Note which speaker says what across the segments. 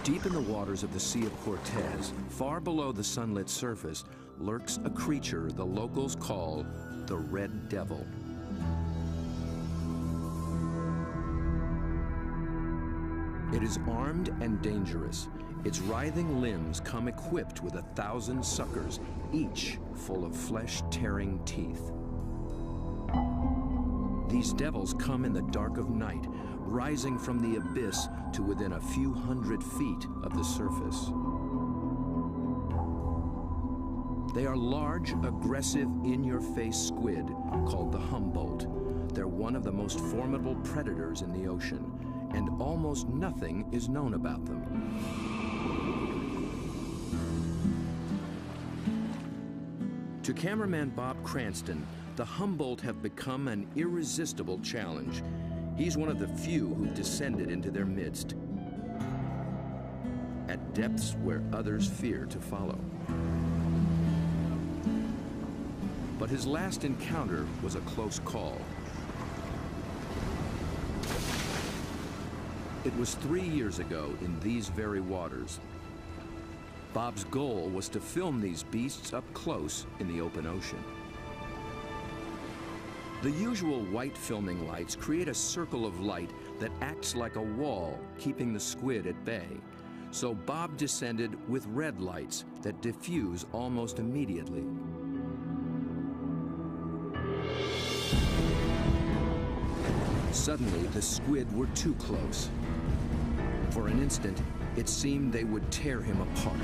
Speaker 1: Deep in the waters of the Sea of Cortez, far below the sunlit surface, lurks a creature the locals call the Red Devil. It is armed and dangerous. Its writhing limbs come equipped with 1,000 suckers, each full of flesh-tearing teeth. These devils come in the dark of night, rising from the abyss to within a few hundred feet of the surface. They are large, aggressive, in-your-face squid called the Humboldt. They're one of the most formidable predators in the ocean, and almost nothing is known about them. To cameraman Bob Cranston, the Humboldt have become an irresistible challenge. He's one of the few who descended into their midst, at depths where others fear to follow. But his last encounter was a close call. It was 3 years ago in these very waters. Bob's goal was to film these beasts up close in the open ocean. The usual white filming lights create a circle of light that acts like a wall, keeping the squid at bay. So Bob descended with red lights that diffuse almost immediately. Suddenly, the squid were too close. For an instant, it seemed they would tear him apart.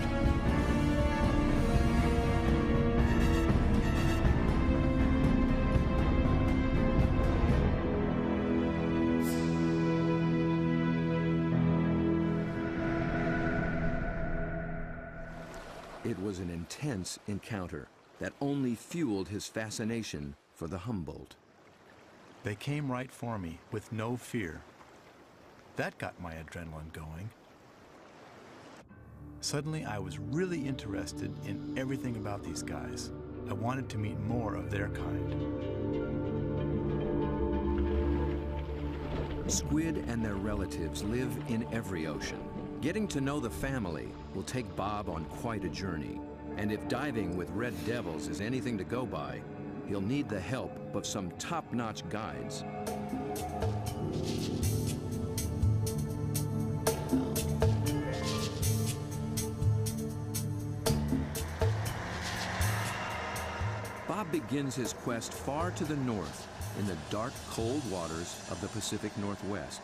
Speaker 1: It was an intense encounter that only fueled his fascination for the Humboldt.
Speaker 2: They came right for me with no fear. That got my adrenaline going. Suddenly, I was really interested in everything about these guys. I wanted to meet more of their kind.
Speaker 1: Squid and their relatives live in every ocean. Getting to know the family will take Bob on quite a journey. And if diving with red devils is anything to go by, he'll need the help of some top-notch guides. Bob begins his quest far to the north in the dark, cold waters of the Pacific Northwest.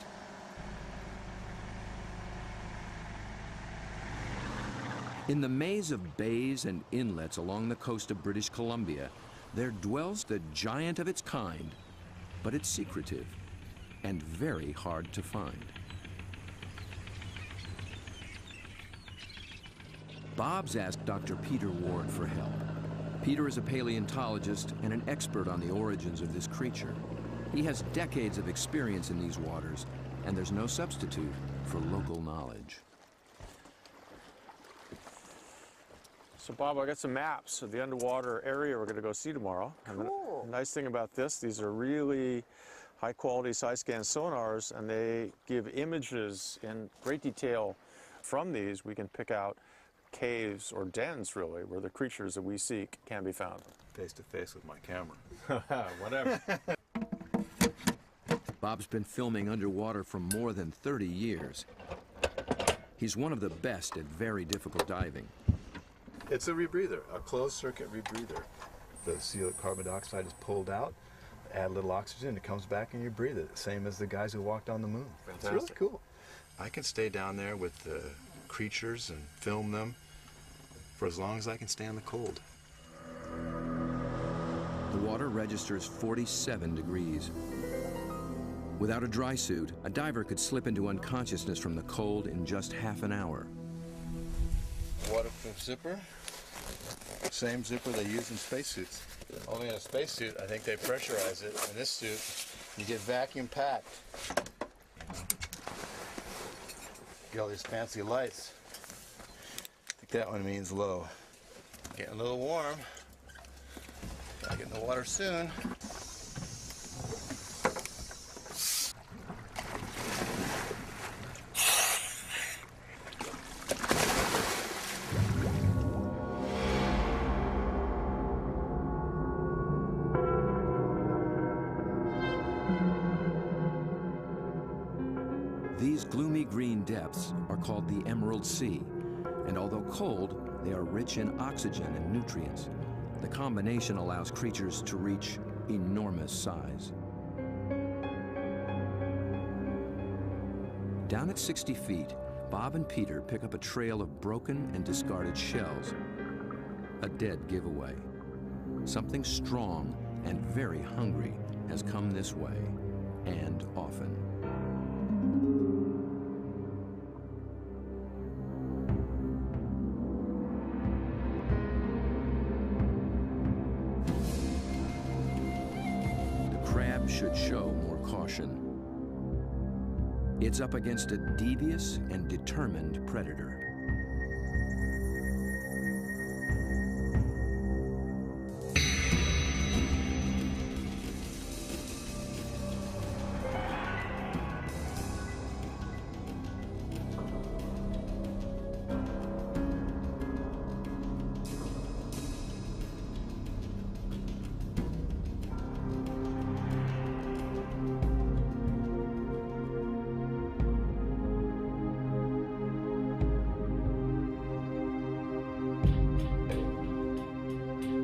Speaker 1: In the maze of bays and inlets along the coast of British Columbia, there dwells the giant of its kind, but it's secretive and very hard to find. Bob's asked Dr. Peter Ward for help. Peter is a paleontologist and an expert on the origins of this creature. He has decades of experience in these waters, and there's no substitute for local knowledge.
Speaker 3: So Bob, I got some maps of the underwater area we're going to go see tomorrow.
Speaker 4: Cool.
Speaker 3: And the nice thing about this, these are really high quality side scan sonars, and they give images in great detail. From these, we can pick out caves or dens, really, where the creatures that we seek can be found.
Speaker 2: Face to face with my camera.
Speaker 3: Whatever.
Speaker 1: Bob's been filming underwater for more than 30 years. He's one of the best at very difficult diving.
Speaker 2: It's a rebreather, a closed circuit rebreather. The CO carbon dioxide is pulled out, add a little oxygen, it comes back and you breathe it. Same as the guys who walked on the moon.
Speaker 3: Fantastic.
Speaker 2: It's really cool. I can stay down there with the creatures and film them for as long as I can stand the cold.
Speaker 1: The water registers 47 degrees. Without a dry suit, a diver could slip into unconsciousness from the cold in just half an hour.
Speaker 2: Waterproof zipper. Same zipper they use in spacesuits. Only in a spacesuit, I think they pressurize it. In this suit, you get vacuum packed. Get all these fancy lights. I think that one means low. Getting a little warm. Gotta get in the water soon.
Speaker 1: These gloomy green depths are called the Emerald Sea, and although cold, they are rich in oxygen and nutrients. The combination allows creatures to reach enormous size. Down at 60 feet, Bob and Peter pick up a trail of broken and discarded shells. A dead giveaway. Something strong and very hungry has come this way, and often. The crab should show more caution. It's up against a devious and determined predator.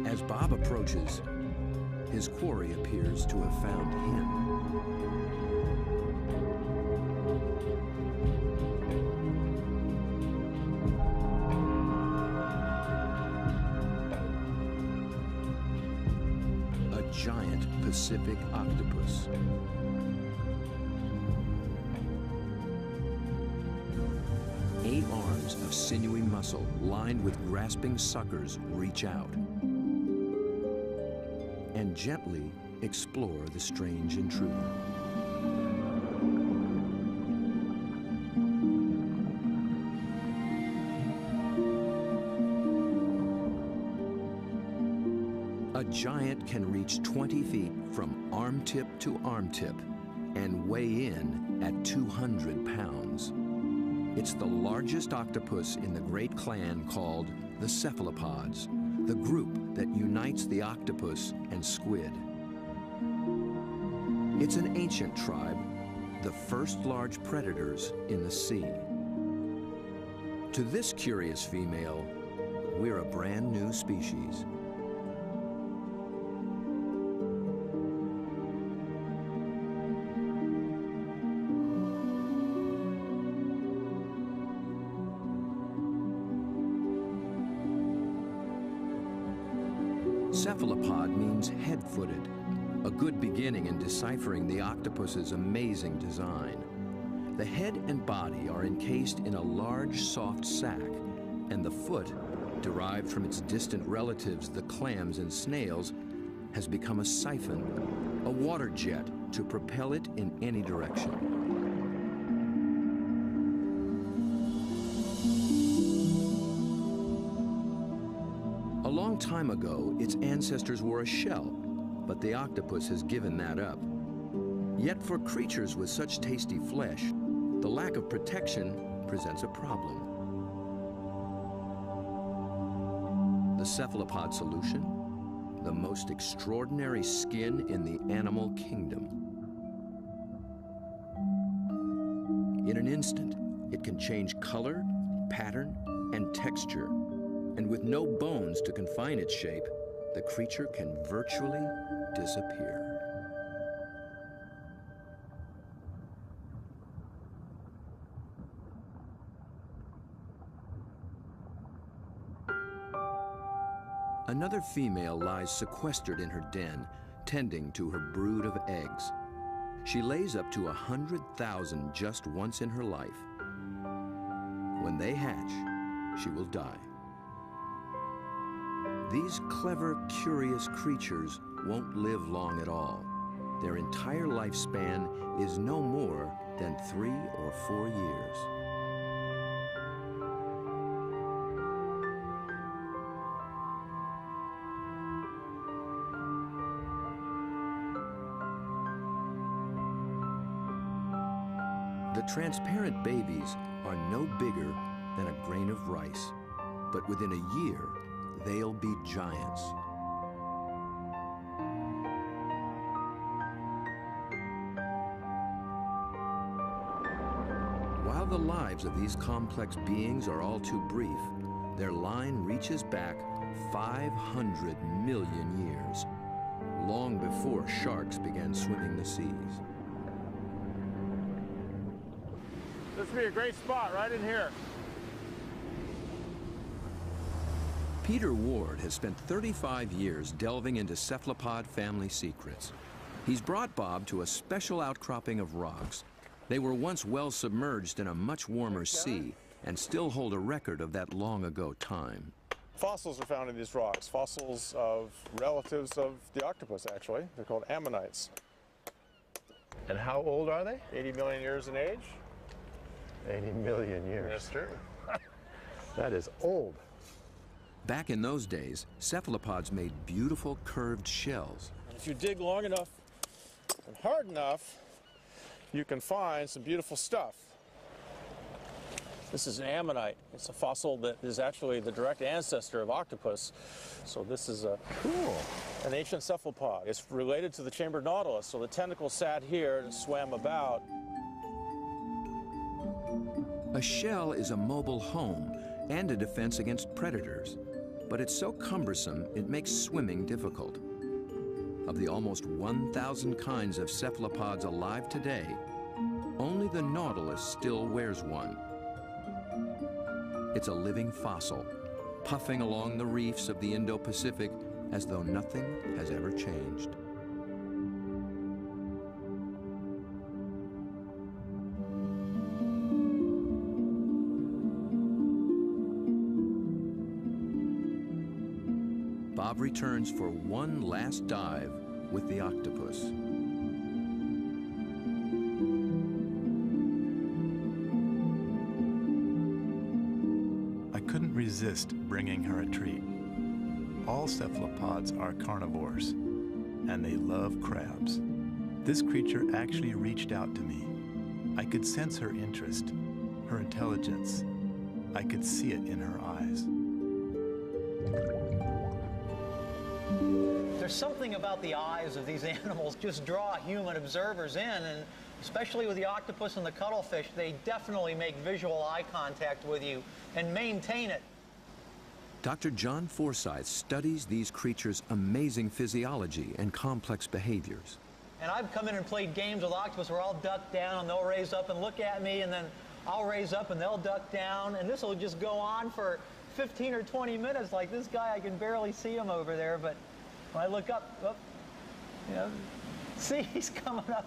Speaker 1: As Bob approaches, his quarry appears to have found him. A giant Pacific octopus. Eight arms of sinewy muscle lined with grasping suckers reach out and gently explore the strange intruder. A giant can reach 20 feet from arm tip to arm tip and weigh in at 200 pounds. It's the largest octopus in the great clan called the cephalopods, the group that unites the octopus and squid. It's an ancient tribe, the first large predators in the sea. To this curious female, we're a brand new species. Cephalopod means head-footed, a good beginning in deciphering the octopus's amazing design. The head and body are encased in a large, soft sac, and the foot, derived from its distant relatives, the clams and snails, has become a siphon, a water jet to propel it in any direction. A long time ago, its ancestors were a shell, but the octopus has given that up. Yet for creatures with such tasty flesh, the lack of protection presents a problem. The cephalopod solution? The most extraordinary skin in the animal kingdom. In an instant, it can change color, pattern, and texture. And with no bones to confine its shape, the creature can virtually disappear. Another female lies sequestered in her den, tending to her brood of eggs. She lays up to 100,000 just once in her life. When they hatch, she will die. These clever, curious creatures won't live long at all. Their entire lifespan is no more than 3 or 4 years. The transparent babies are no bigger than a grain of rice, but within a year, they'll be giants. while the lives of these complex beings are all too brief, their line reaches back 500 million years, long before sharks began swimming the seas.
Speaker 3: This would be a great spot right in here.
Speaker 1: Peter Ward has spent 35 years delving into cephalopod family secrets. He's brought Bob to a special outcropping of rocks. They were once well submerged in a much warmer sea and still hold a record of that long ago time.
Speaker 3: Fossils are found in these rocks, fossils of relatives of the octopus, actually. They're called ammonites.
Speaker 2: And how old are they?
Speaker 3: 80 million years in age.
Speaker 2: 80 million years.
Speaker 3: That's true.
Speaker 2: That is old.
Speaker 1: Back in those days, cephalopods made beautiful curved shells.
Speaker 3: If you dig long enough and hard enough, you can find some beautiful stuff. This is an ammonite. It's a fossil that is actually the direct ancestor of octopus. So this is an ancient cephalopod. It's related to the chambered nautilus. So the tentacles sat here and swam about.
Speaker 1: A shell is a mobile home and a defense against predators, but it's so cumbersome it makes swimming difficult. Of the almost 1,000 kinds of cephalopods alive today, only the nautilus still wears one. It's a living fossil, puffing along the reefs of the Indo-Pacific as though nothing has ever changed. Bob returns for one last dive with the octopus.
Speaker 2: I couldn't resist bringing her a treat. All cephalopods are carnivores, and they love crabs. This creature actually reached out to me. I could sense her interest, her intelligence. I could see it in her eyes.
Speaker 4: There's something about the eyes of these animals just draw human observers in, and especially with the octopus and the cuttlefish, they definitely make visual eye contact with you and maintain it.
Speaker 1: Dr. John Forsyth studies these creatures' amazing physiology and complex behaviors.
Speaker 4: And I've come in and played games with octopus where I'll duck down and they'll raise up and look at me, and then I'll raise up and they'll duck down, and this will just go on for 15 or 20 minutes. Like this guy, I can barely see him over there, but when I look up, oh, you know, see, he's coming up.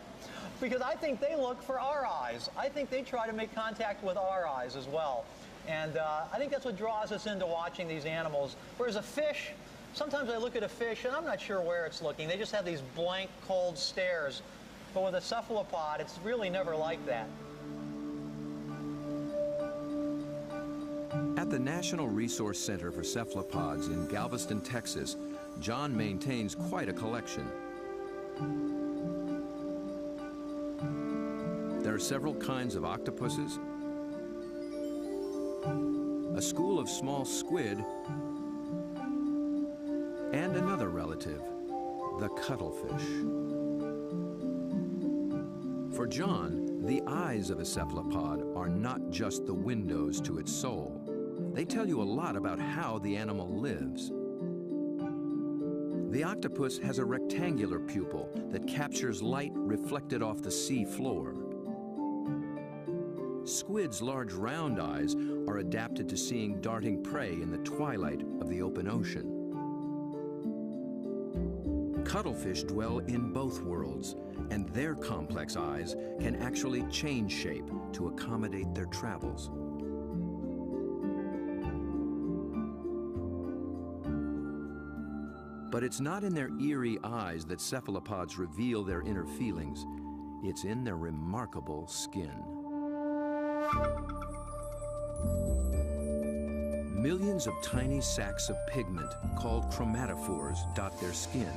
Speaker 4: Because I think they look for our eyes. I think they try to make contact with our eyes as well. And I think that's what draws us into watching these animals. Whereas a fish, sometimes I look at a fish and I'm not sure where it's looking. They just have these blank, cold stares. But with a cephalopod, it's really never like that.
Speaker 1: At the National Resource Center for Cephalopods in Galveston, Texas, John maintains quite a collection. There are several kinds of octopuses, a school of small squid, and another relative, the cuttlefish. For John, the eyes of a cephalopod are not just the windows to its soul. They tell you a lot about how the animal lives. The octopus has a rectangular pupil that captures light reflected off the sea floor. Squid's large round eyes are adapted to seeing darting prey in the twilight of the open ocean. Cuttlefish dwell in both worlds, and their complex eyes can actually change shape to accommodate their travels. But it's not in their eerie eyes that cephalopods reveal their inner feelings. It's in their remarkable skin. Millions of tiny sacs of pigment, called chromatophores, dot their skin,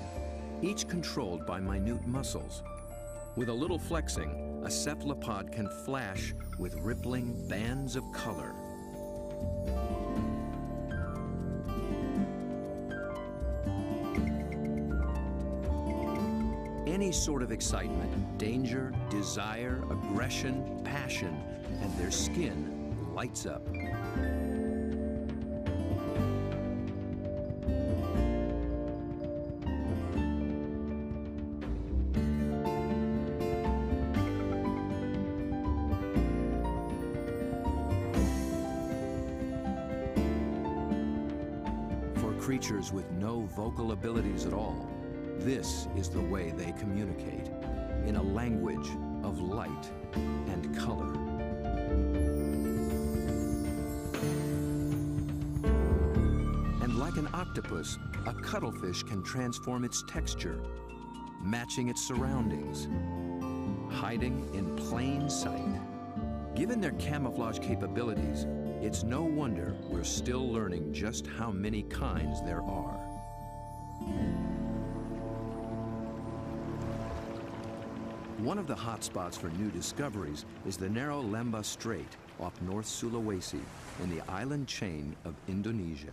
Speaker 1: each controlled by minute muscles. With a little flexing, a cephalopod can flash with rippling bands of color. any sort of excitement, danger, desire, aggression, passion, and their skin lights up. Creatures with no vocal abilities at all, this is the way they communicate, in a language of light and color. And like an octopus, a cuttlefish can transform its texture, matching its surroundings, hiding in plain sight. Given their camouflage capabilities, it's no wonder we're still learning just how many kinds there are. One of the hotspots for new discoveries is the narrow Lembah Strait off North Sulawesi in the island chain of Indonesia.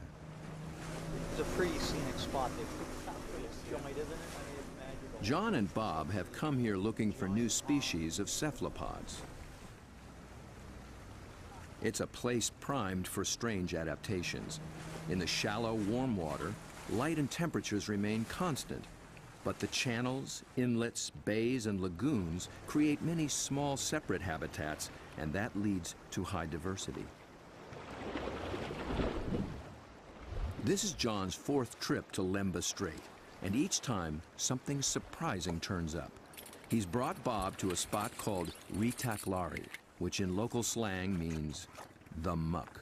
Speaker 4: It's a pretty scenic spot. It's joint, isn't it? I mean, it's magical.
Speaker 1: John and Bob have come here looking for new species of cephalopods. It's a place primed for strange adaptations. In the shallow, warm water, light and temperatures remain constant, but the channels, inlets, bays, and lagoons create many small, separate habitats, and that leads to high diversity. This is John's fourth trip to Lembah Strait, and each time, something surprising turns up. He's brought Bob to a spot called Ritaklari, which in local slang means the muck.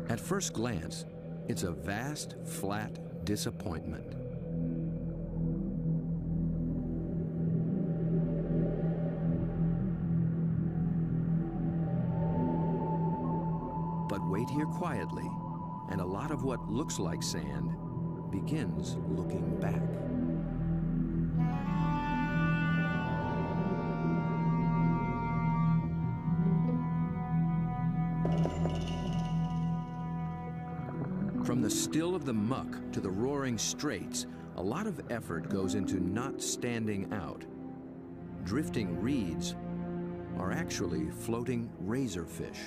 Speaker 1: At first glance, it's a vast, flat disappointment. But wait here quietly, and a lot of what looks like sand begins looking back. From the still of the muck to the roaring straits, a lot of effort goes into not standing out. Drifting reeds are actually floating razorfish.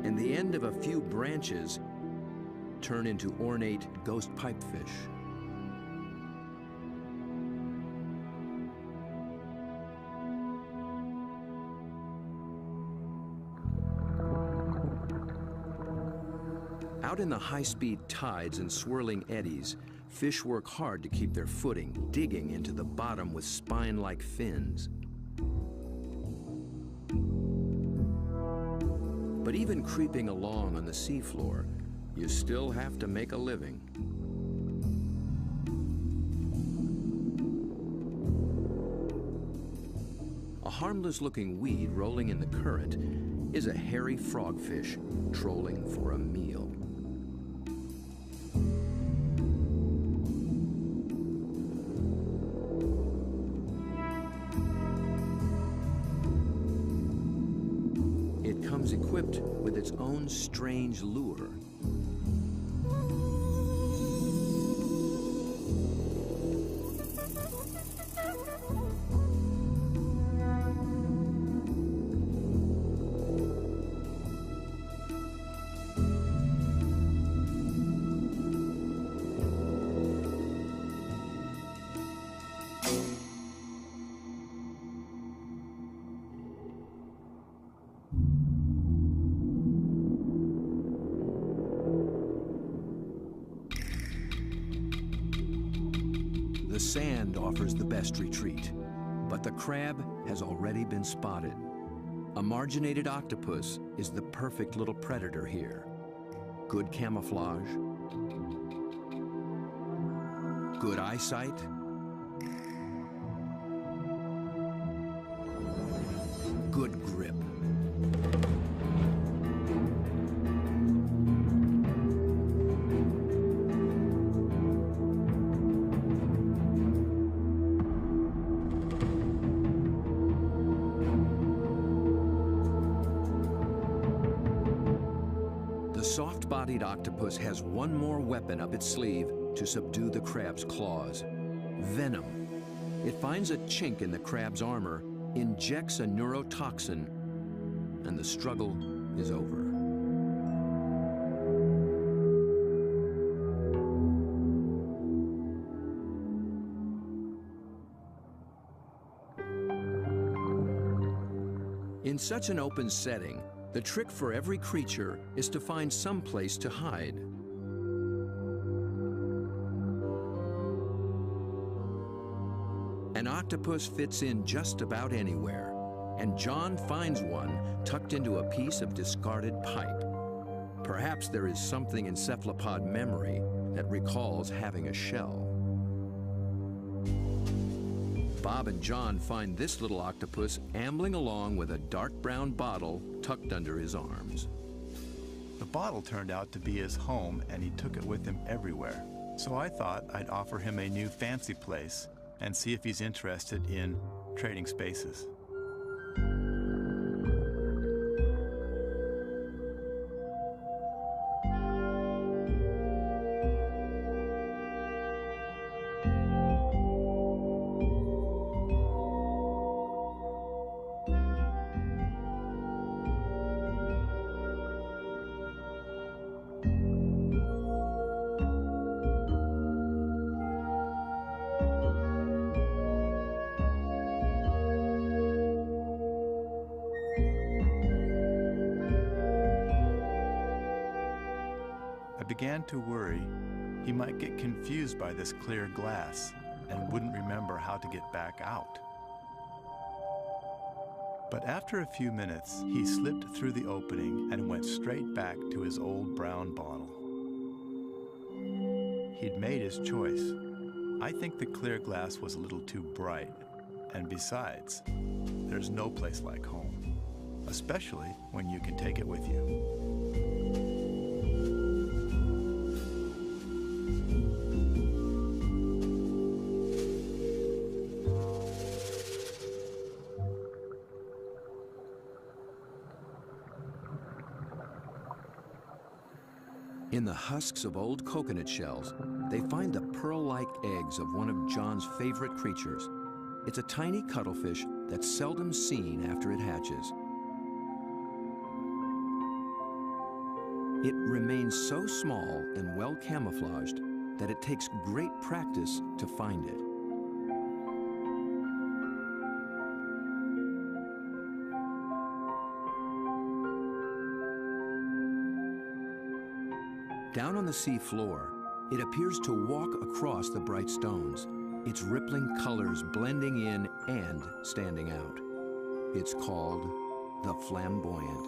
Speaker 1: And the end of a few branches turn into ornate ghost pipefish. Out in the high-speed tides and swirling eddies, fish work hard to keep their footing, digging into the bottom with spine-like fins. But even creeping along on the seafloor, you still have to make a living. A harmless-looking weed rolling in the current is a hairy frogfish trolling for a meal. It comes equipped with its own strange lure. The sand offers the best retreat, but the crab has already been spotted. A marginated octopus is the perfect little predator here. Good camouflage, good eyesight, good grip. soft-bodied octopus has one more weapon up its sleeve to subdue the crab's claws: venom. It finds a chink in the crab's armor, injects a neurotoxin, and the struggle is over. In such an open setting, the trick for every creature is to find some place to hide. An octopus fits in just about anywhere, and John finds one tucked into a piece of discarded pipe. Perhaps there is something in cephalopod memory that recalls having a shell. Bob and John find this little octopus ambling along with a dark brown bottle tucked under his arms.
Speaker 2: The bottle turned out to be his home, and he took it with him everywhere. So I thought I'd offer him a new fancy place and see if he's interested in trading spaces. I began to worry he might get confused by this clear glass and wouldn't remember how to get back out. But after a few minutes, he slipped through the opening and went straight back to his old brown bottle. He'd made his choice. I think the clear glass was a little too bright, and besides, there's no place like home, especially when you can take it with you.
Speaker 1: In the husks of old coconut shells, they find the pearl-like eggs of one of John's favorite creatures. It's a tiny cuttlefish that's seldom seen after it hatches. It remains so small and well camouflaged that it takes great practice to find it. Down on the sea floor, it appears to walk across the bright stones, its rippling colors blending in and standing out. It's called the flamboyant.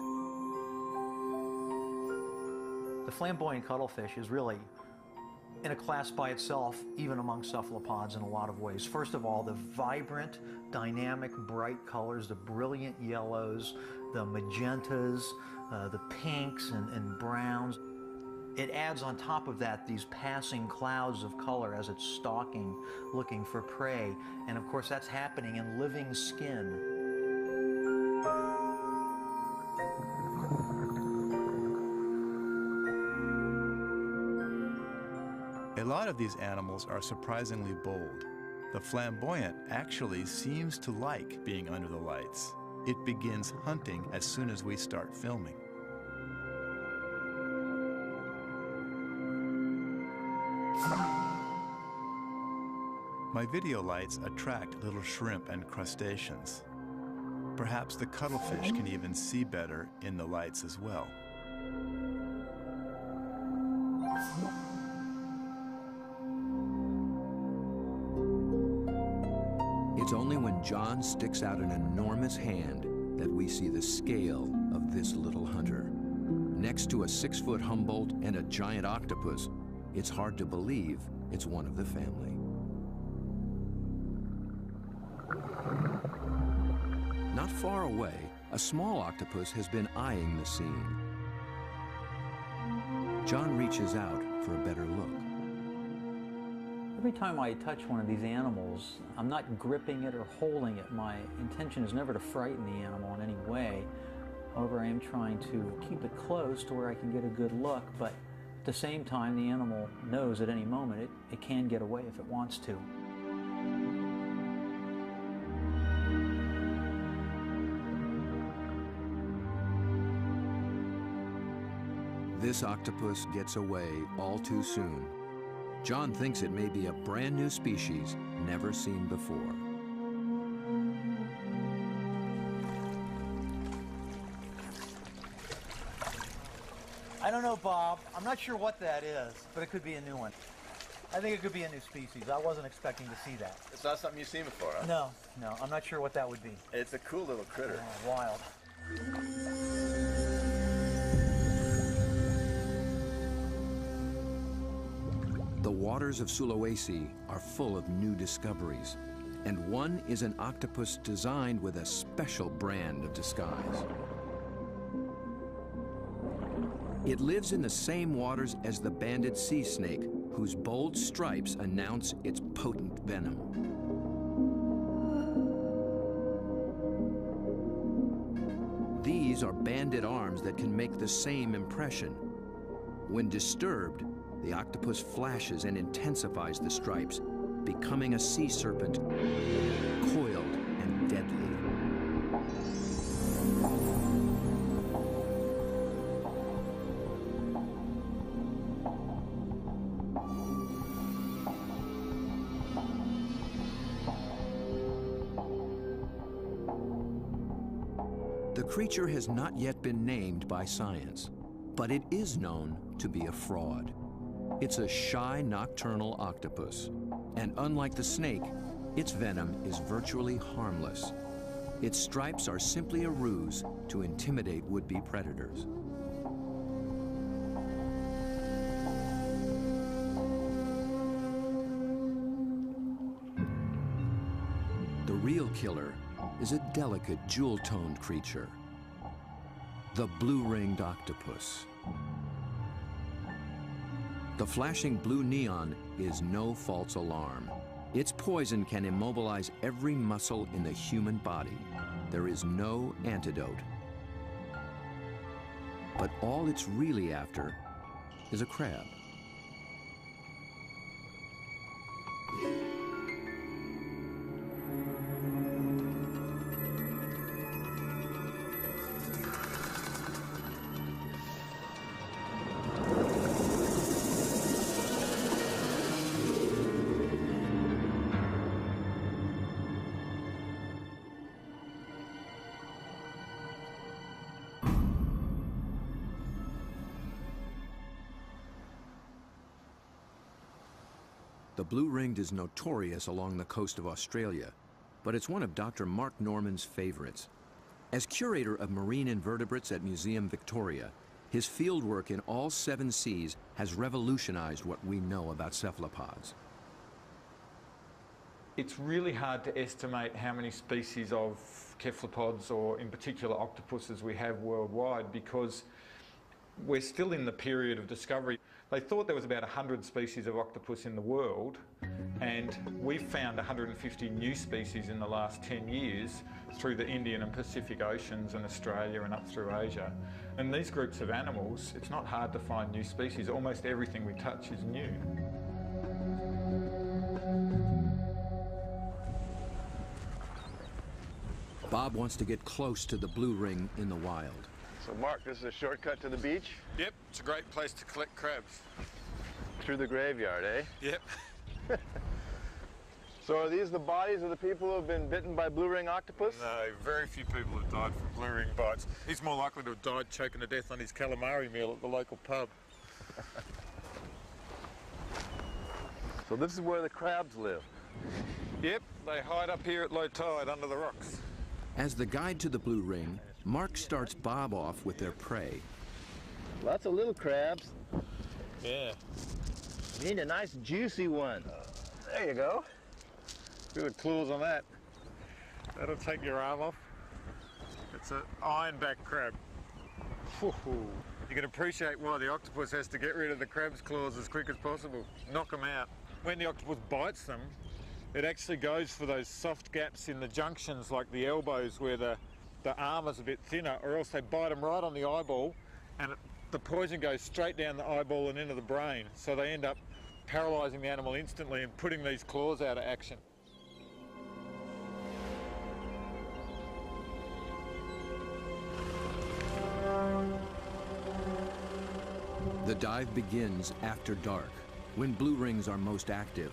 Speaker 4: The flamboyant cuttlefish is really in a class by itself, even among cephalopods in a lot of ways. First of all, the vibrant, dynamic, bright colors, the brilliant yellows, the magentas, the pinks and browns. It adds on top of that these passing clouds of color as it's stalking, looking for prey. And of course, that's happening in living skin.
Speaker 2: A lot of these animals are surprisingly bold. The flamboyant actually seems to like being under the lights. It begins hunting as soon as we start filming. My video lights attract little shrimp and crustaceans. Perhaps the cuttlefish can even see better in the lights as well.
Speaker 1: It's only when John sticks out an enormous hand that we see the scale of this little hunter. Next to a 6-foot Humboldt and a giant octopus, it's hard to believe it's one of the family. Not far away, a small octopus has been eyeing the scene. John reaches out for a better look.
Speaker 4: Every time I touch one of these animals, I'm not gripping it or holding it. My intention is never to frighten the animal in any way. However, I am trying to keep it close to where I can get a good look, but at the same time, the animal knows at any moment it can get away if it wants to.
Speaker 1: This octopus gets away all too soon. John thinks it may be a brand new species never seen before.
Speaker 4: I don't know, Bob. I'm not sure what that is, but it could be a new one. I think it could be a new species. I wasn't expecting to see that.
Speaker 5: It's not something you've seen before, huh?
Speaker 4: No, I'm not sure what that would be.
Speaker 5: It's a cool little critter.
Speaker 4: Oh, wild.
Speaker 1: The waters of Sulawesi are full of new discoveries, and one is an octopus designed with a special brand of disguise. It lives in the same waters as the banded sea snake, whose bold stripes announce its potent venom. These are banded arms that can make the same impression. When disturbed, the octopus flashes and intensifies the stripes, becoming a sea serpent, coiled and deadly. The creature has not yet been named by science, but it is known to be a fraud. It's a shy nocturnal octopus, and unlike the snake, its venom is virtually harmless. Its stripes are simply a ruse to intimidate would-be predators. The real killer is a delicate, jewel-toned creature, the blue-ringed octopus. The flashing blue neon is no false alarm. Its poison can immobilize every muscle in the human body. There is no antidote. But all it's really after is a crab. The blue-ringed is notorious along the coast of Australia, but it's one of Dr. Mark Norman's favorites. As curator of marine invertebrates at Museum Victoria, his fieldwork in all 7 seas has revolutionized what we know about cephalopods.
Speaker 6: It's really hard to estimate how many species of cephalopods, or in particular octopuses, we have worldwide, because we're still in the period of discovery. They thought there was about 100 species of octopus in the world, and we've found 150 new species in the last 10 years through the Indian and Pacific Oceans and Australia and up through Asia. And these groups of animals, it's not hard to find new species. Almost everything we touch is new.
Speaker 1: Bob wants to get close to the blue ring in the wild.
Speaker 5: So Mark, this is a shortcut to the beach?
Speaker 3: Yep, it's a great place to collect crabs.
Speaker 5: Through the graveyard, eh?
Speaker 3: Yep.
Speaker 5: So are these the bodies of the people who have been bitten by blue ring octopus?
Speaker 3: No, very few people have died from blue ring bites. He's more likely to have died choking to death on his calamari meal at the local pub.
Speaker 5: So this is where the crabs live?
Speaker 3: Yep, they hide up here at low tide under the rocks.
Speaker 1: As the guide to the blue ring, Mark starts Bob off with their prey.
Speaker 5: Lots of little crabs.
Speaker 3: Yeah.
Speaker 5: You need a nice juicy one. There you go.
Speaker 3: See the claws on that. That'll take your arm off. It's an ironback crab. You can appreciate why the octopus has to get rid of the crab's claws as quick as possible. Knock them out. When the octopus bites them, it actually goes for those soft gaps in the junctions, like the elbows where the
Speaker 6: the arm is a bit thinner, or else they bite them right on the eyeball, and the poison goes straight down the eyeball and into the brain. So they end up paralysing the animal instantly and putting these claws out of action.
Speaker 1: The dive begins after dark, when blue rings are most active.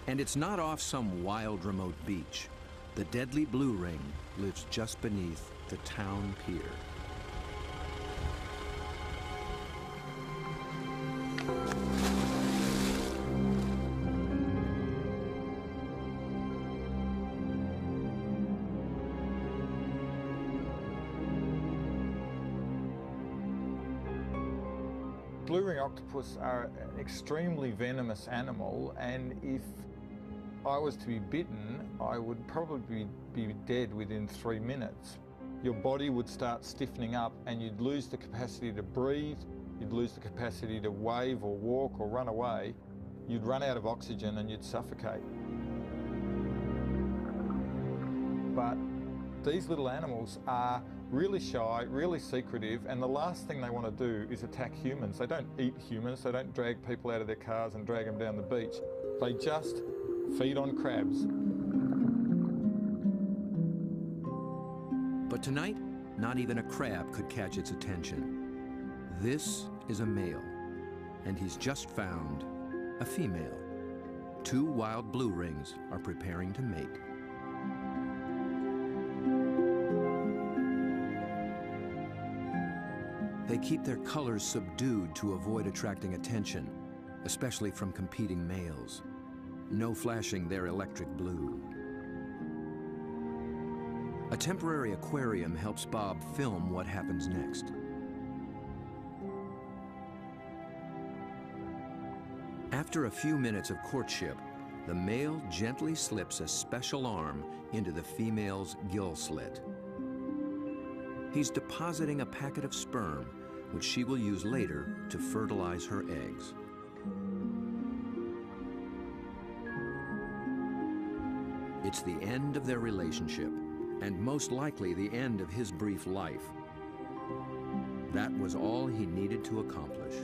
Speaker 1: And it's not off some wild, remote beach. The deadly blue ring lives just beneath the town pier.
Speaker 6: Blue ring octopus are an extremely venomous animal, and if I was to be bitten, I would probably be dead within 3 minutes. Your body would start stiffening up and you'd lose the capacity to breathe, you'd lose the capacity to wave or walk or run away, you'd run out of oxygen and you'd suffocate. But these little animals are really shy, really secretive, and the last thing they want to do is attack humans. They don't eat humans, they don't drag people out of their cars and drag them down the beach. They just feed on crabs.
Speaker 1: But tonight, not even a crab could catch its attention. This is a male, and he's just found a female. 2 wild blue rings are preparing to mate. They keep their colors subdued to avoid attracting attention, especially from competing males. No flashing their electric blue. A temporary aquarium helps Bob film what happens next. After a few minutes of courtship, the male gently slips a special arm into the female's gill slit. He's depositing a packet of sperm, which she will use later to fertilize her eggs. It's the end of their relationship, and most likely the end of his brief life. That was all he needed to accomplish.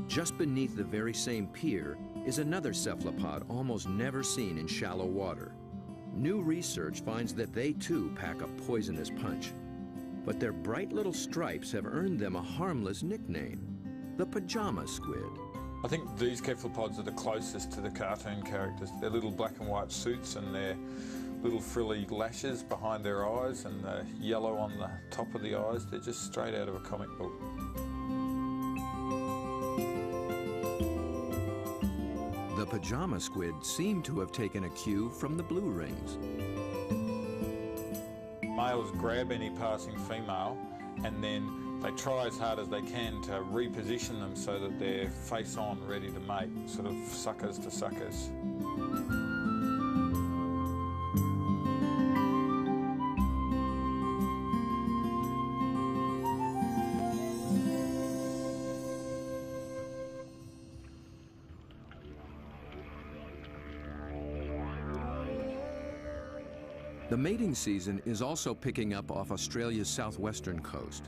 Speaker 1: Just beneath the very same pier is another cephalopod almost never seen in shallow water. New research finds that they too pack a poisonous punch. But their bright little stripes have earned them a harmless nickname, the pajama squid.
Speaker 6: I think these cephalopods are the closest to the cartoon characters. Their little black and white suits and their little frilly lashes behind their eyes and the yellow on the top of the eyes, they're just straight out of a comic book.
Speaker 1: The pajama squid seem to have taken a cue from the blue rings.
Speaker 6: Males grab any passing female and then they try as hard as they can to reposition them so that they're face on, ready to mate, sort of suckers to suckers.
Speaker 1: The mating season is also picking up off Australia's southwestern coast.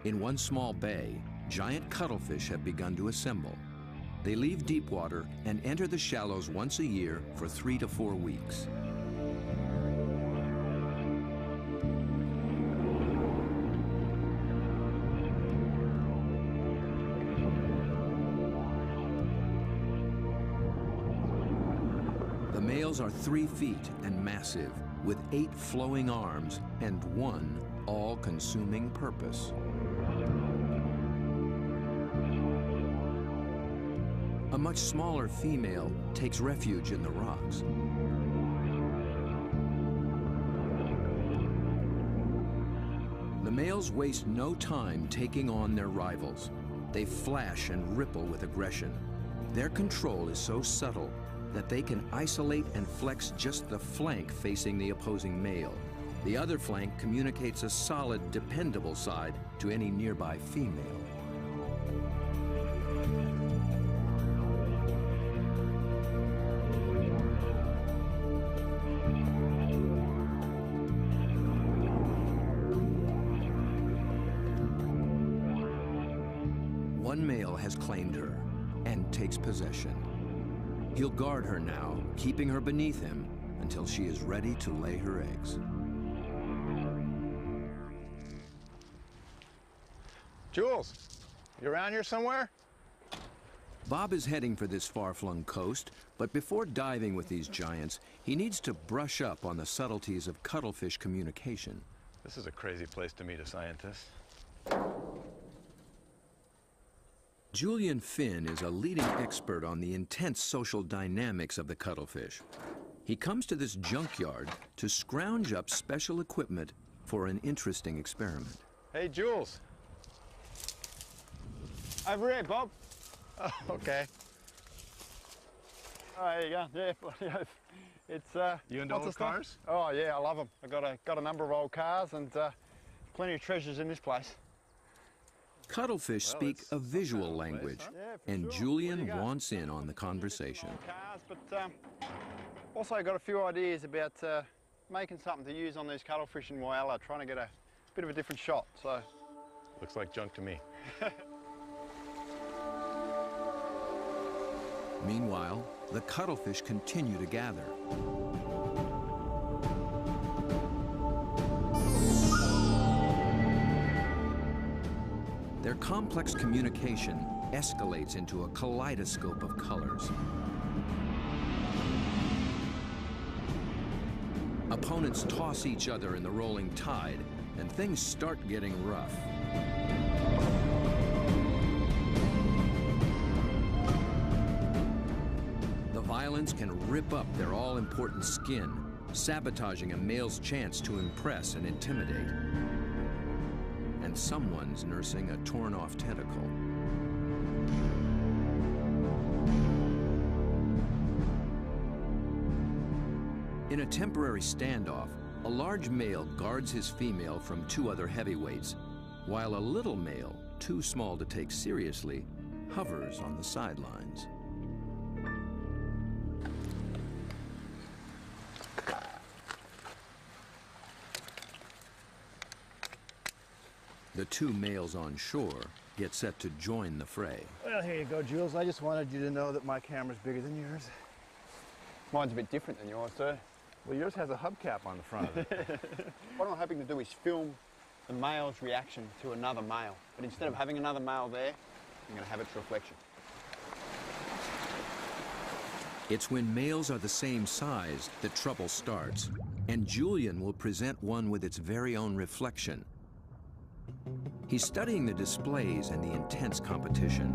Speaker 1: In one small bay, giant cuttlefish have begun to assemble. They leave deep water and enter the shallows once a year for 3 to 4 weeks. The males are 3 feet and massive, with 8 flowing arms and 1 all-consuming purpose. A much smaller female takes refuge in the rocks. The males waste no time taking on their rivals. They flash and ripple with aggression. Their control is so subtle that they can isolate and flex just the flank facing the opposing male. The other flank communicates a solid, dependable side to any nearby female. one male has claimed her and takes possession. He'll guard her now, keeping her beneath him until she is ready to lay her eggs.
Speaker 5: Jules, you around here somewhere?
Speaker 1: Bob is heading for this far-flung coast, but before diving with these giants, he needs to brush up on the subtleties of cuttlefish communication.
Speaker 2: This is a crazy place to meet a scientist.
Speaker 1: Julian Finn is a leading expert on the intense social dynamics of the cuttlefish. He comes to this junkyard to scrounge up special equipment for an interesting experiment.
Speaker 5: Hey, Jules. Over here, Bob. Oh, okay. Oh, there you go. Yeah, it's
Speaker 2: You into
Speaker 5: lots
Speaker 2: old
Speaker 5: of stuff.
Speaker 2: cars?
Speaker 5: Oh yeah, I love them. I got a number of old cars and plenty of treasures in this place.
Speaker 1: Cuttlefish speak a visual language,
Speaker 5: Yeah, for
Speaker 1: and
Speaker 5: sure.
Speaker 1: Julian
Speaker 5: There you go.
Speaker 1: wants in on the conversation.
Speaker 5: Old cars, but also got a few ideas about making something to use on these cuttlefish in Whyalla, trying to get a bit of a different shot. So
Speaker 2: Looks like junk to me.
Speaker 1: Meanwhile, the cuttlefish continue to gather. Their complex communication escalates into a kaleidoscope of colors. Opponents toss each other in the rolling tide, and things start getting rough. The violence can rip up their all-important skin, sabotaging a male's chance to impress and intimidate. And someone's nursing a torn-off tentacle. In a temporary standoff, a large male guards his female from two other heavyweights, while a little male, too small to take seriously, hovers on the sidelines. The two males on shore get set to join the fray.
Speaker 5: well, here you go, Jules. I just wanted you to know that my camera's bigger than yours. Mine's a bit different than yours, sir.
Speaker 2: Well, yours has a hubcap on the front of it.
Speaker 5: What I'm hoping to do is film the male's reaction to another male. But instead of having another male there, I'm going to have its reflection.
Speaker 1: It's when males are the same size that trouble starts, and Julian will present one with its very own reflection. He's studying the displays and the intense competition.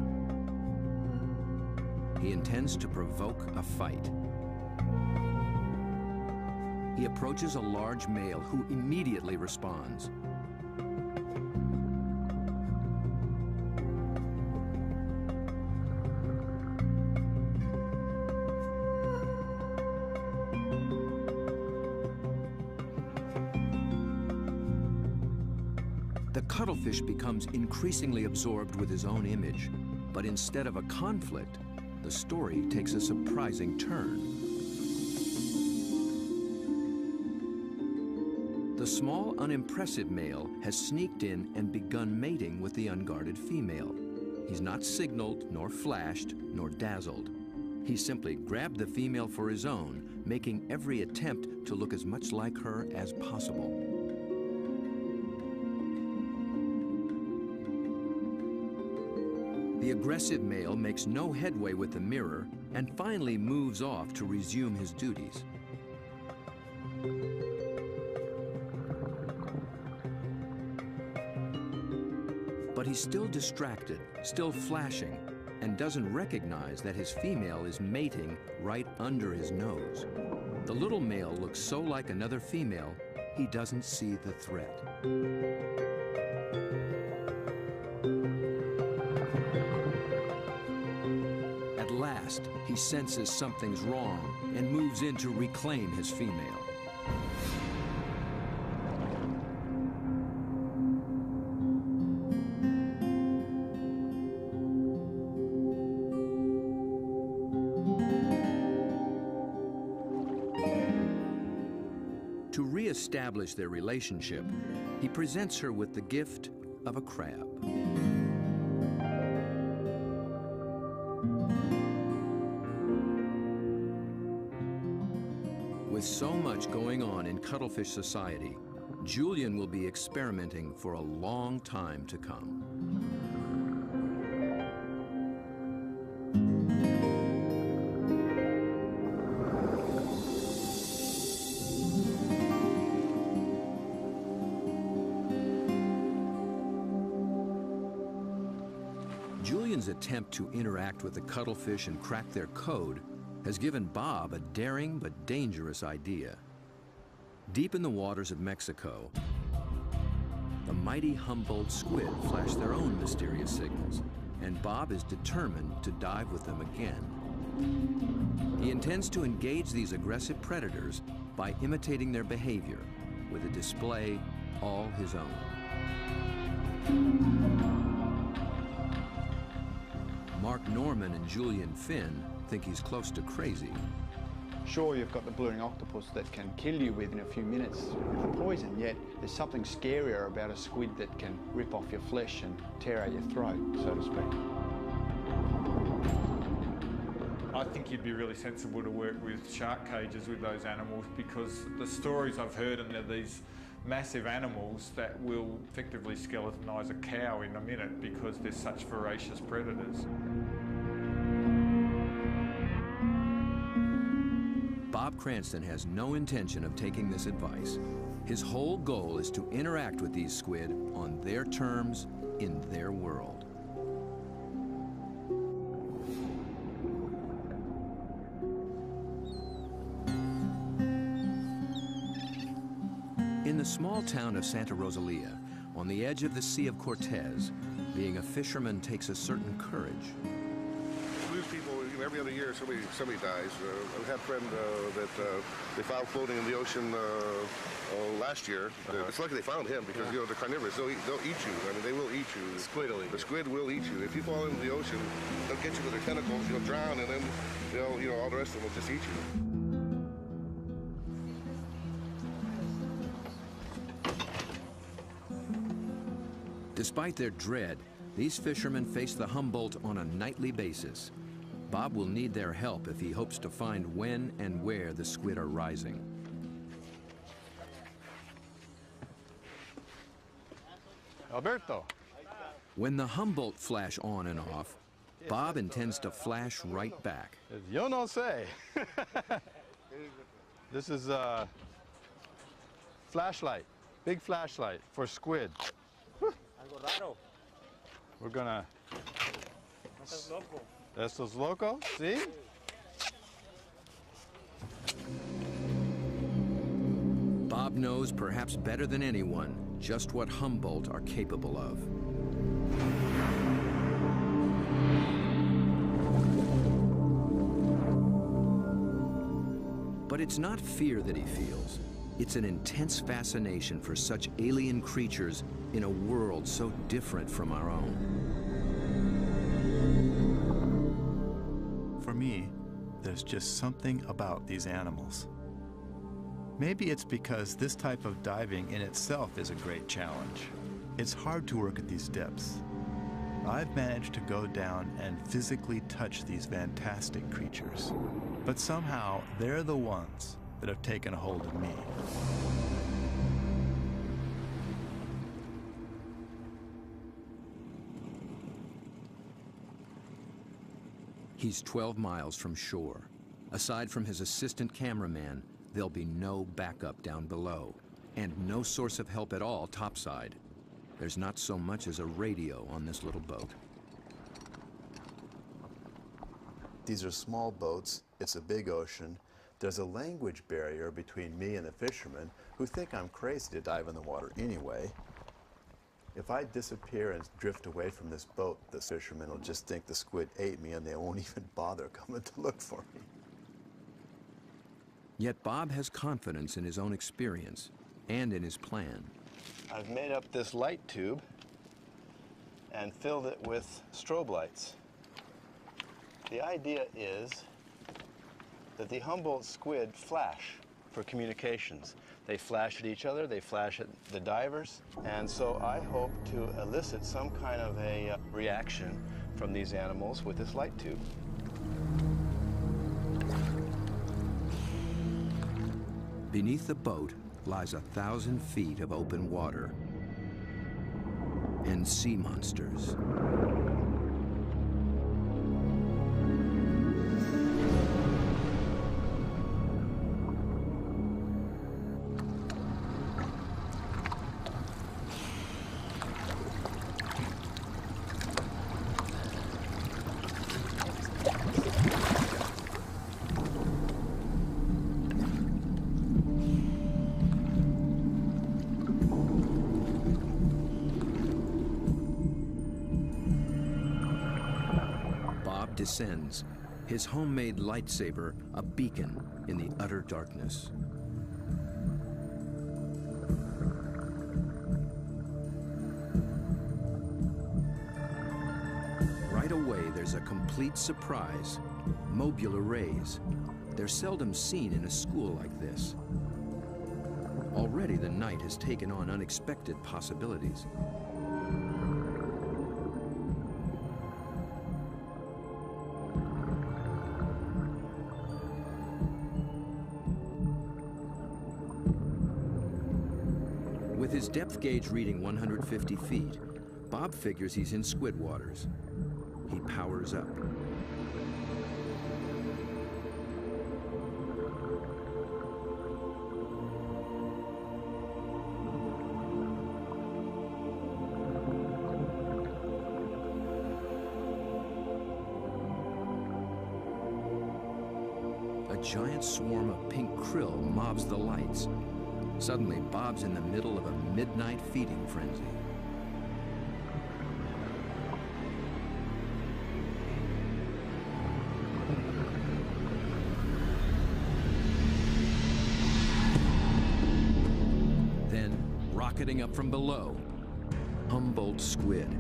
Speaker 1: He intends to provoke a fight. He approaches a large male who immediately responds. The cuttlefish becomes increasingly absorbed with his own image, but instead of a conflict, the story takes a surprising turn. The small, unimpressive male has sneaked in and begun mating with the unguarded female. He's not signaled, nor flashed, nor dazzled. He simply grabbed the female for his own, making every attempt to look as much like her as possible. The aggressive male makes no headway with the mirror and finally moves off to resume his duties. But he's still distracted, still flashing, and doesn't recognize that his female is mating right under his nose. The little male looks so like another female, he doesn't see the threat. At last, he senses something's wrong and moves in to reclaim his female. To re-establish their relationship, he presents her with the gift of a crab. With so much going on in cuttlefish society, Julian will be experimenting for a long time to come. Julian's attempt to interact with the cuttlefish and crack their code has given Bob a daring but dangerous idea. Deep in the waters of Mexico, the mighty Humboldt squid flash their own mysterious signals, and Bob is determined to dive with them again. He intends to engage these aggressive predators by imitating their behavior with a display all his own. Mark Norman and Julian Finn think he's close to crazy.
Speaker 5: Sure, you've got the blue-ring octopus that can kill you within a few minutes with the poison, yet there's something scarier about a squid that can rip off your flesh and tear out your throat, so to speak.
Speaker 6: I think you'd be really sensible to work with shark cages with those animals, because the stories I've heard are these massive animals that will effectively skeletonise a cow in a minute because they're such voracious predators.
Speaker 1: Bob Cranston has no intention of taking this advice. His whole goal is to interact with these squid on their terms, in their world. In the small town of Santa Rosalia, on the edge of the Sea of Cortez, being a fisherman takes a certain courage.
Speaker 7: Lose people every other year. Somebody dies. I had a friend that they found floating in the ocean last year. It's lucky they found him because you know they're carnivorous. They'll eat you. I mean, they will eat you. The squid will eat you. The squid will eat you. If you fall into the ocean, they'll get you with their tentacles. You'll drown, and then they'll, you know, all the rest of them will just eat you.
Speaker 1: Despite their dread, these fishermen face the Humboldt on a nightly basis. Bob will need their help if he hopes to find when and where the squid are rising.
Speaker 5: Alberto.
Speaker 1: When the Humboldt flash on and off, Bob intends to flash right back.
Speaker 5: Yo no sé. This is a flashlight, big flashlight for squid. We're gonna... Estos loco, see?
Speaker 1: Bob knows perhaps better than anyone just what Humboldt are capable of. But it's not fear that he feels. It's an intense fascination for such alien creatures in a world so different from our own.
Speaker 2: For me, there's just something about these animals. Maybe it's because this type of diving in itself is a great challenge. It's hard to work at these depths. I've managed to go down and physically touch these fantastic creatures, but somehow they're the ones that have taken a hold of me.
Speaker 1: He's 12 miles from shore. Aside from his assistant cameraman, there'll be no backup down below, and no source of help at all topside. There's not so much as a radio on this little boat.
Speaker 2: These are small boats. It's a big ocean. There's a language barrier between me and the fishermen who think I'm crazy to dive in the water anyway. If I disappear and drift away from this boat, the fishermen will just think the squid ate me and they won't even bother coming to look for me.
Speaker 1: Yet Bob has confidence in his own experience and in his plan.
Speaker 8: I've made up this light tube and filled it with strobe lights. The idea is that the Humboldt squid flash for communications. They flash at each other, they flash at the divers, and so I hope to elicit some kind of a reaction from these animals with this light tube.
Speaker 1: Beneath the boat lies 1,000 feet of open water and sea monsters. Descends, his homemade lightsaber a beacon in the utter darkness. Right away, there's a complete surprise. Mobile arrays. They're seldom seen in a school like this. Already the night has taken on unexpected possibilities. With his depth gauge reading 150 feet, Bob figures he's in squid waters. He powers up. A giant swarm of pink krill mobs the lights. Suddenly, Bob's in the middle of a midnight feeding frenzy. Then, rocketing up from below, Humboldt squid.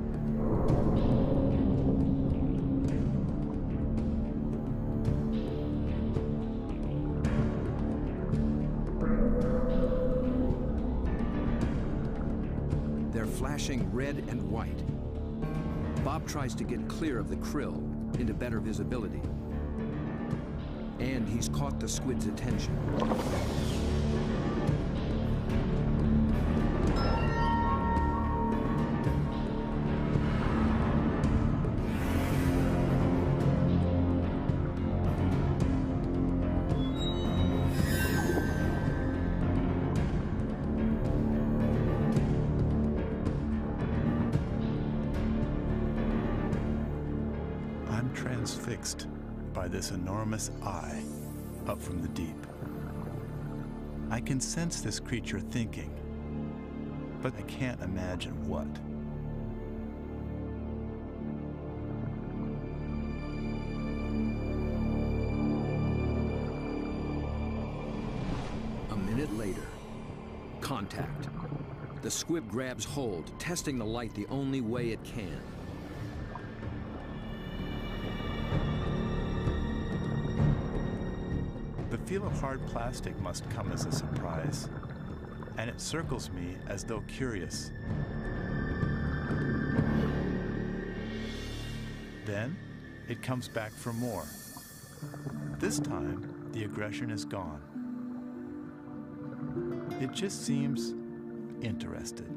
Speaker 1: Flashing red and white. Bob tries to get clear of the krill into better visibility. And he's caught the squid's attention.
Speaker 2: Transfixed by this enormous eye up from the deep. I can sense this creature thinking, but I can't imagine what.
Speaker 1: A minute later, contact. The squid grabs hold, testing the light the only way it can.
Speaker 2: The feel of hard plastic must come as a surprise, and it circles me as though curious. Then, it comes back for more. This time, the aggression is gone. It just seems interested.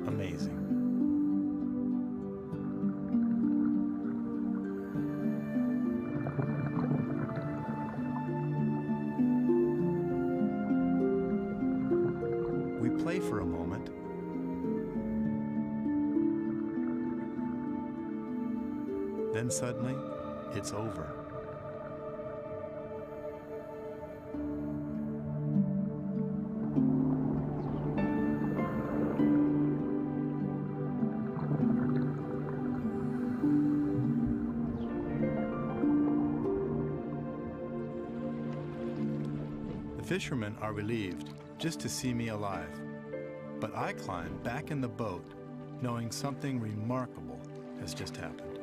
Speaker 2: Amazing. Play for a moment. Then suddenly, it's over. The fishermen are relieved just to see me alive. But I climb back in the boat, knowing something remarkable has just happened.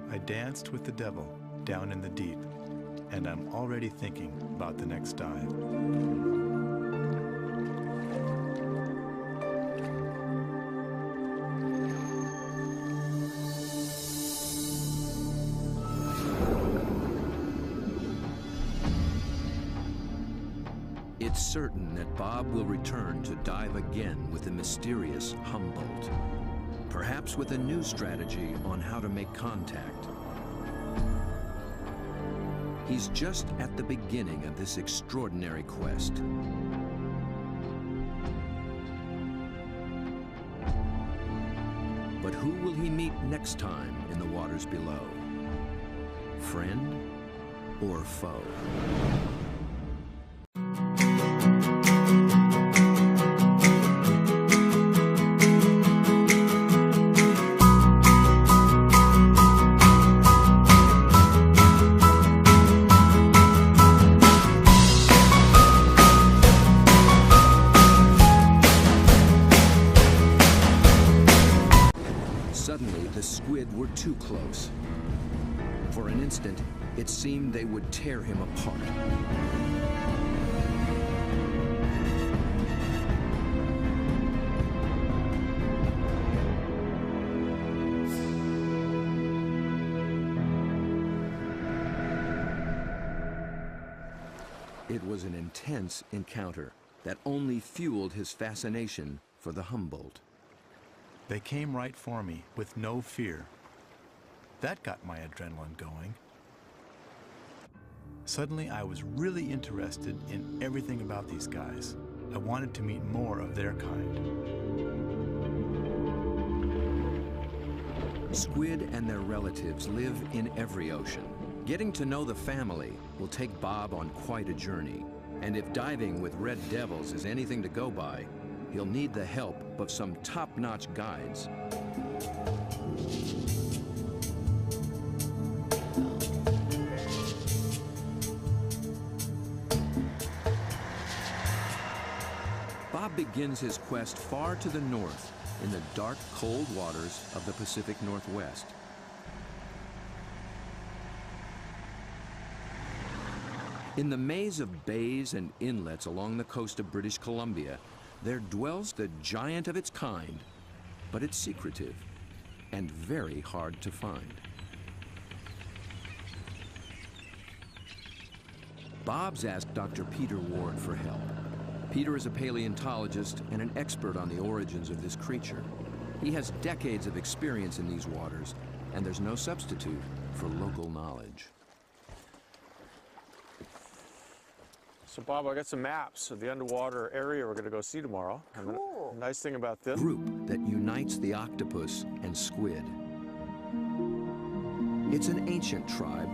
Speaker 2: I danced with the devil down in the deep, and I'm already thinking about the next dive.
Speaker 1: It's certain that Bob will return to dive again with the mysterious Humboldt, perhaps with a new strategy on how to make contact. He's just at the beginning of this extraordinary quest. But who will he meet next time in the waters below? Friend or foe? Suddenly, the squid were too close. For an instant, it seemed they would tear him apart. It was an intense encounter that only fueled his fascination for the Humboldt.
Speaker 2: They came right for me with no fear. That got my adrenaline going. Suddenly, I was really interested in everything about these guys. I wanted to meet more of their kind.
Speaker 1: Squid and their relatives live in every ocean. Getting to know the family will take Bob on quite a journey. And if diving with red devils is anything to go by, he'll need the help of some top-notch guides. Bob begins his quest far to the north in the dark, cold waters of the Pacific Northwest. In the maze of bays and inlets along the coast of British Columbia, there dwells the giant of its kind, but it's secretive and very hard to find. Bob's asked Dr. Peter Ward for help. Peter is a paleontologist and an expert on the origins of this creature. He has decades of experience in these waters, and there's no substitute for local knowledge.
Speaker 3: So Bob, I got some maps of the underwater area we're going to go see tomorrow.
Speaker 4: Cool.
Speaker 3: And the nice thing about this
Speaker 1: Group that unites the octopus and squid. It's an ancient tribe,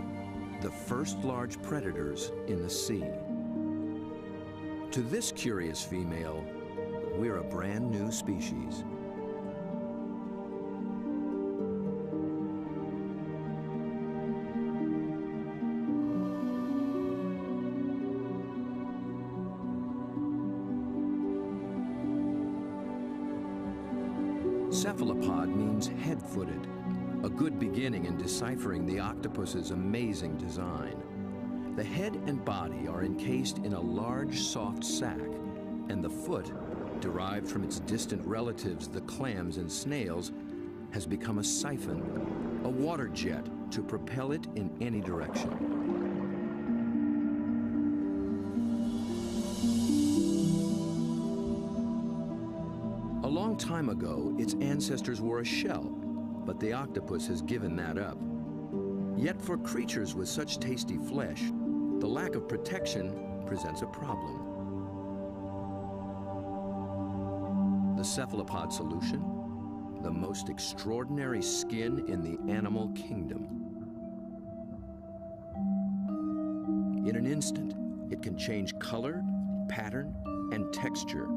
Speaker 1: the first large predators in the sea. To this curious female, we're a brand new species. Cephalopod means head-footed, a good beginning in deciphering the octopus's amazing design. The head and body are encased in a large, soft sac, and the foot, derived from its distant relatives, the clams and snails, has become a siphon, a water jet to propel it in any direction. A long time ago, its ancestors were a shell, but the octopus has given that up. Yet for creatures with such tasty flesh, the lack of protection presents a problem. The cephalopod solution? The most extraordinary skin in the animal kingdom. In an instant, it can change color, pattern, and texture.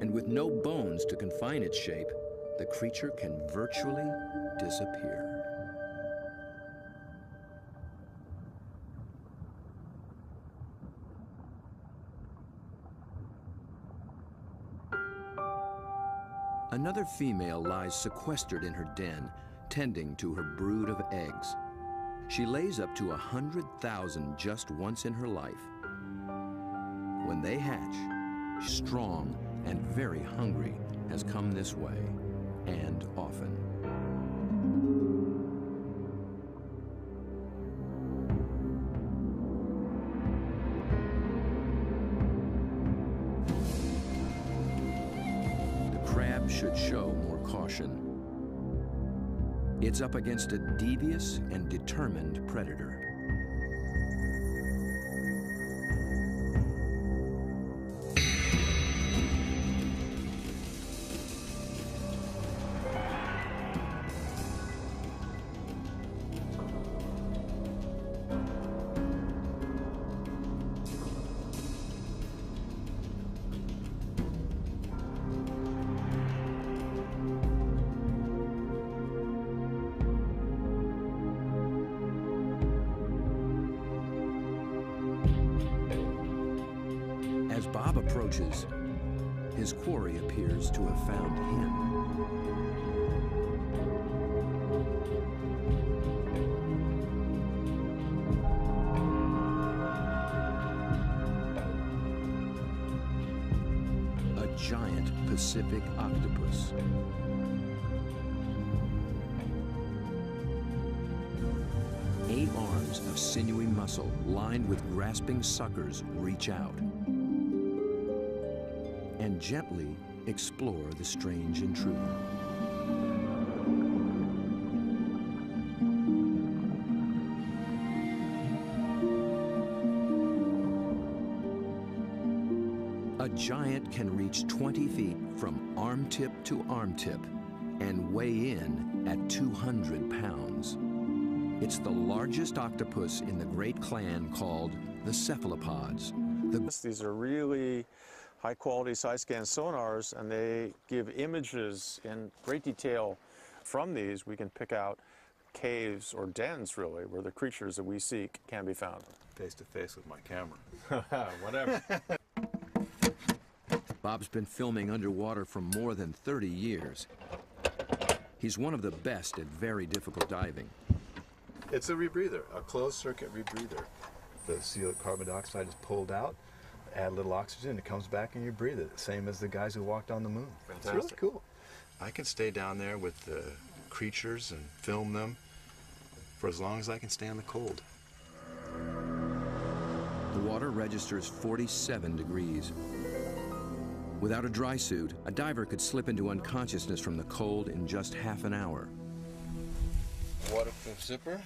Speaker 1: And with no bones to confine its shape, the creature can virtually disappear. Another female lies sequestered in her den, tending to her brood of eggs. She lays up to 100,000 just once in her life. When they hatch, strong and very hungry, has come this way, and often. should show more caution. It's up against a devious and determined predator. As Bob approaches, his quarry appears to have found him. A giant Pacific octopus. Eight arms of sinewy muscle lined with grasping suckers reach out and gently explore the strange intruder. A giant can reach 20 feet from arm tip to arm tip and weigh in at 200 pounds. It's the largest octopus in the great clan called the cephalopods.
Speaker 3: These are really high-quality side-scan sonars, and they give images in great detail. From these, we can pick out caves or dens, really, where the creatures that we seek can be found.
Speaker 2: Face to face with my camera.
Speaker 3: Whatever.
Speaker 1: Bob's been filming underwater for more than 30 years. He's one of the best at very difficult diving.
Speaker 2: It's a rebreather, a closed-circuit rebreather. The CO carbon dioxide is pulled out, add a little oxygen, it comes back and you breathe it, same as the guys who walked on the moon. Fantastic. It's really cool. I can stay down there with the creatures and film them for as long as I can stand the cold.
Speaker 1: The water registers 47 degrees. Without a dry suit, a diver could slip into unconsciousness from the cold in just half an hour.
Speaker 8: Waterproof zipper.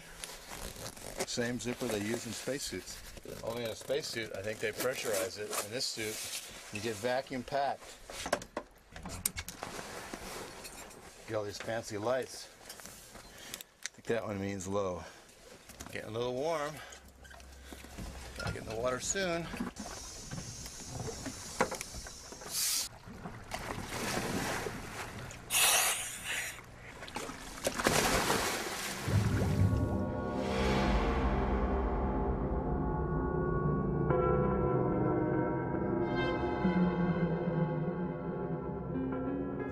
Speaker 8: Same zipper they use in spacesuits. Only in a spacesuit, I think they pressurize it. In this suit, you get vacuum packed. Get all these fancy lights. I think that one means low. Getting a little warm. Gotta get in the water soon.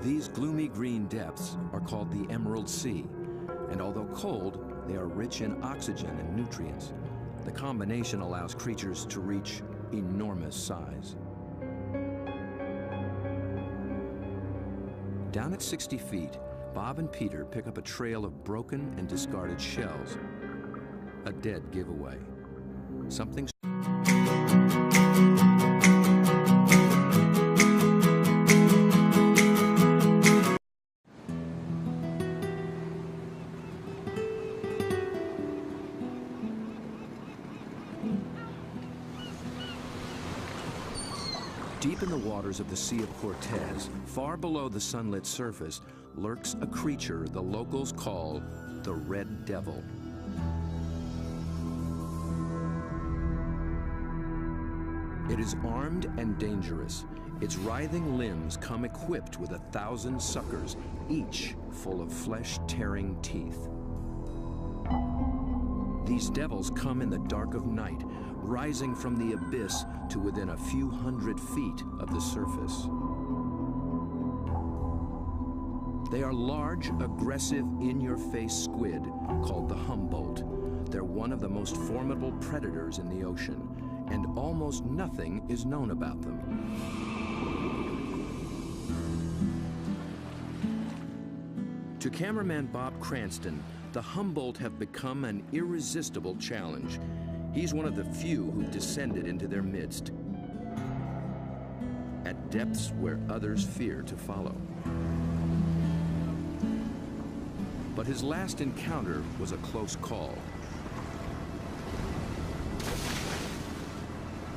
Speaker 1: These gloomy green depths are called the Emerald Sea, and although cold, they are rich in oxygen and nutrients. The combination allows creatures to reach enormous size. Down at 60 feet, Bob and Peter pick up a trail of broken and discarded shells. A dead giveaway. Something deep in the waters of the Sea of Cortez, far below the sunlit surface, lurks a creature the locals call the Red Devil. It is armed and dangerous. Its writhing limbs come equipped with 1,000 suckers, each full of flesh-tearing teeth. These devils come in the dark of night, rising from the abyss to within a few hundred feet of the surface. They are large, aggressive, in-your-face squid called the Humboldt. They're one of the most formidable predators in the ocean, and almost nothing is known about them. To cameraman Bob Cranston, the Humboldt have become an irresistible challenge. He's one of the few who've descended into their midst, at depths where others fear to follow. But his last encounter was a close call.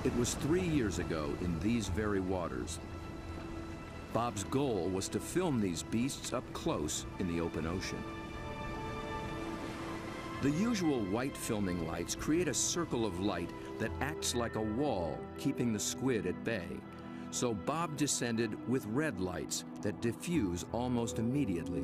Speaker 1: It was 3 years ago in these very waters. Bob's goal was to film these beasts up close in the open ocean. The usual white filming lights create a circle of light that acts like a wall, keeping the squid at bay. So Bob descended with red lights that diffuse almost immediately.